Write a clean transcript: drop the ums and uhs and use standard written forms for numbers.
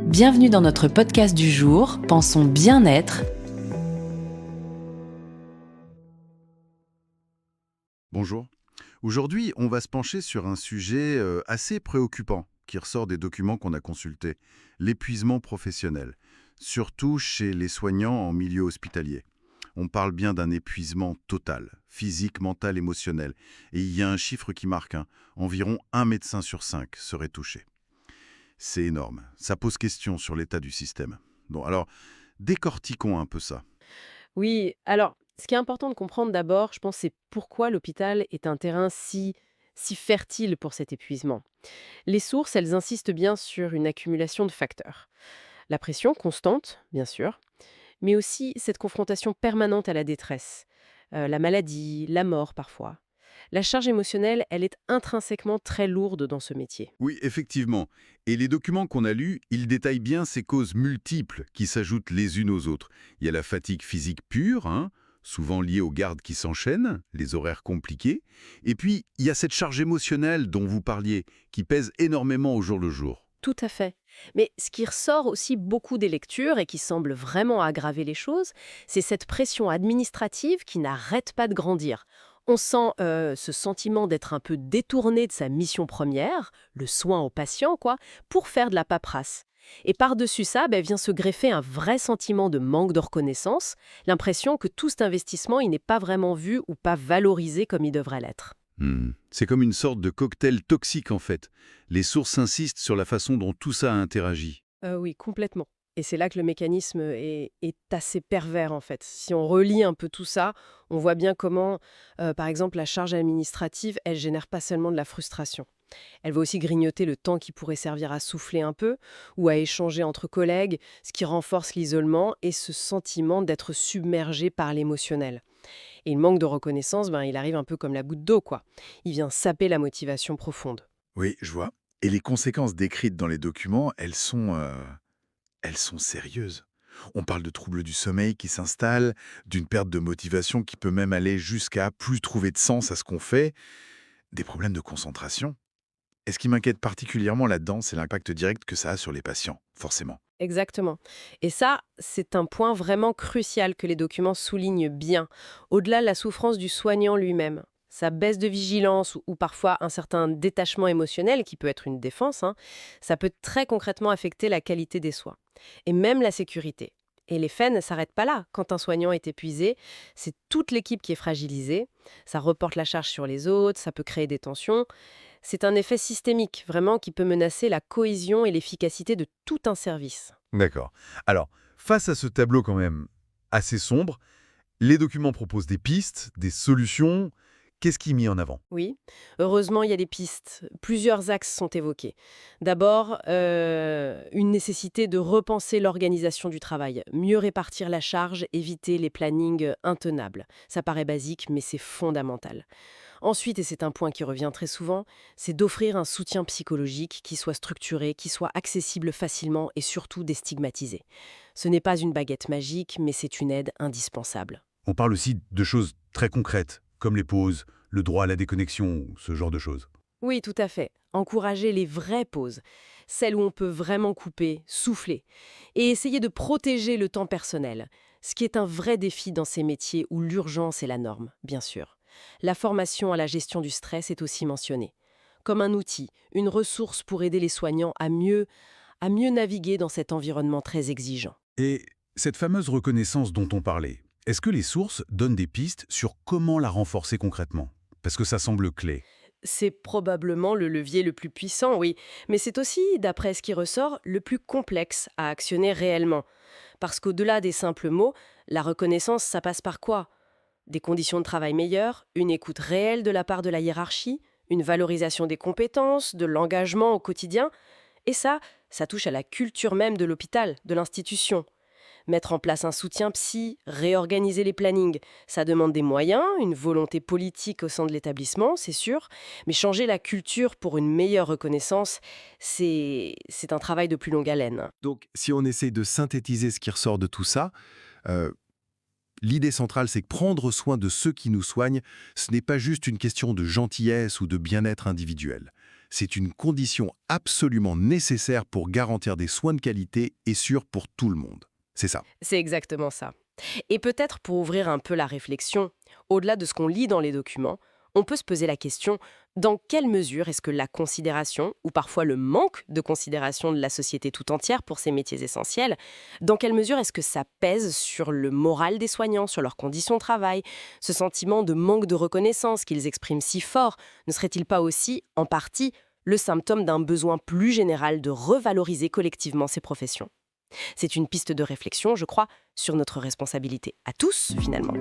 Bienvenue dans notre podcast du jour, Pensons bien-être. Bonjour. Aujourd'hui, on va se pencher sur un sujet assez préoccupant qui ressort des documents qu'on a consultés, l'épuisement professionnel, surtout chez les soignants en milieu hospitalier. On parle bien d'un épuisement total, physique, mental, émotionnel. Et il y a un chiffre qui marque, environ 1 médecin sur 5 serait touché. C'est énorme. Ça pose question sur l'état du système. Bon, alors, décortiquons un peu ça. Oui, alors, ce qui est important de comprendre d'abord, je pense, c'est pourquoi l'hôpital est un terrain si fertile pour cet épuisement. Les sources, elles insistent bien sur une accumulation de facteurs. La pression constante, bien sûr, mais aussi cette confrontation permanente à la détresse, la maladie, la mort parfois. La charge émotionnelle, elle est intrinsèquement très lourde dans ce métier. Oui, effectivement. Et les documents qu'on a lus, ils détaillent bien ces causes multiples qui s'ajoutent les unes aux autres. Il y a la fatigue physique pure, souvent liée aux gardes qui s'enchaînent, les horaires compliqués. Et puis, il y a cette charge émotionnelle dont vous parliez, qui pèse énormément au jour le jour. Tout à fait. Mais ce qui ressort aussi beaucoup des lectures et qui semble vraiment aggraver les choses, c'est cette pression administrative qui n'arrête pas de grandir. On sent ce sentiment d'être un peu détourné de sa mission première, le soin aux patients, quoi, pour faire de la paperasse. Et par-dessus ça, vient se greffer un vrai sentiment de manque de reconnaissance, l'impression que tout cet investissement, il n'est pas vraiment vu ou pas valorisé comme il devrait l'être. C'est comme une sorte de cocktail toxique en fait. Les sources insistent sur la façon dont tout ça interagit. Oui, complètement. Et c'est là que le mécanisme est assez pervers, en fait. Si on relie un peu tout ça, on voit bien comment, par exemple, la charge administrative, elle génère pas seulement de la frustration. Elle va aussi grignoter le temps qui pourrait servir à souffler un peu ou à échanger entre collègues, ce qui renforce l'isolement et ce sentiment d'être submergé par l'émotionnel. Et le manque de reconnaissance, il arrive un peu comme la goutte d'eau, quoi. Il vient saper la motivation profonde. Oui, je vois. Et les conséquences décrites dans les documents, elles sont sérieuses. On parle de troubles du sommeil qui s'installent, d'une perte de motivation qui peut même aller jusqu'à plus trouver de sens à ce qu'on fait, des problèmes de concentration. Et ce qui m'inquiète particulièrement là-dedans, c'est l'impact direct que ça a sur les patients, forcément. Exactement. Et ça, c'est un point vraiment crucial que les documents soulignent bien, au-delà de la souffrance du soignant lui-même. Sa baisse de vigilance ou parfois un certain détachement émotionnel, qui peut être une défense, ça peut très concrètement affecter la qualité des soins. Et même la sécurité. Et les faits ne s'arrêtent pas là. Quand un soignant est épuisé, c'est toute l'équipe qui est fragilisée. Ça reporte la charge sur les autres, ça peut créer des tensions. C'est un effet systémique, vraiment, qui peut menacer la cohésion et l'efficacité de tout un service. D'accord. Alors, face à ce tableau quand même assez sombre, les documents proposent des pistes, des solutions. Qu'est-ce qui est mis en avant? Oui, heureusement, il y a des pistes. Plusieurs axes sont évoqués. D'abord, une nécessité de repenser l'organisation du travail, mieux répartir la charge, éviter les plannings intenables. Ça paraît basique, mais c'est fondamental. Ensuite, et c'est un point qui revient très souvent, c'est d'offrir un soutien psychologique qui soit structuré, qui soit accessible facilement et surtout déstigmatisé. Ce n'est pas une baguette magique, mais c'est une aide indispensable. On parle aussi de choses très concrètes, comme les pauses, le droit à la déconnexion, ce genre de choses. Oui, tout à fait. Encourager les vraies pauses, celles où on peut vraiment couper, souffler, et essayer de protéger le temps personnel, ce qui est un vrai défi dans ces métiers où l'urgence est la norme, bien sûr. La formation à la gestion du stress est aussi mentionnée, comme un outil, une ressource pour aider les soignants à mieux naviguer dans cet environnement très exigeant. Et cette fameuse reconnaissance dont on parlait, est-ce que les sources donnent des pistes sur comment la renforcer concrètement? Parce que ça semble clé. C'est probablement le levier le plus puissant, oui, mais c'est aussi, d'après ce qui ressort, le plus complexe à actionner réellement. Parce qu'au-delà des simples mots, la reconnaissance, ça passe par quoi? Des conditions de travail meilleures, une écoute réelle de la part de la hiérarchie, une valorisation des compétences, de l'engagement au quotidien. Et ça touche à la culture même de l'hôpital, de l'institution. Mettre en place un soutien psy, réorganiser les plannings, ça demande des moyens, une volonté politique au sein de l'établissement, c'est sûr, mais changer la culture pour une meilleure reconnaissance, c'est un travail de plus longue haleine. Donc, si on essaye de synthétiser ce qui ressort de tout ça, euh, l'idée centrale, c'est que prendre soin de ceux qui nous soignent, ce n'est pas juste une question de gentillesse ou de bien-être individuel. C'est une condition absolument nécessaire pour garantir des soins de qualité et sûrs pour tout le monde. C'est ça. C'est exactement ça. Et peut-être pour ouvrir un peu la réflexion, au-delà de ce qu'on lit dans les documents, on peut se poser la question, dans quelle mesure est-ce que la considération, ou parfois le manque de considération de la société tout entière pour ces métiers essentiels, dans quelle mesure est-ce que ça pèse sur le moral des soignants, sur leurs conditions de travail, ce sentiment de manque de reconnaissance qu'ils expriment si fort, ne serait-il pas aussi, en partie, le symptôme d'un besoin plus général de revaloriser collectivement ces professions ? C'est une piste de réflexion, je crois, sur notre responsabilité à tous, finalement.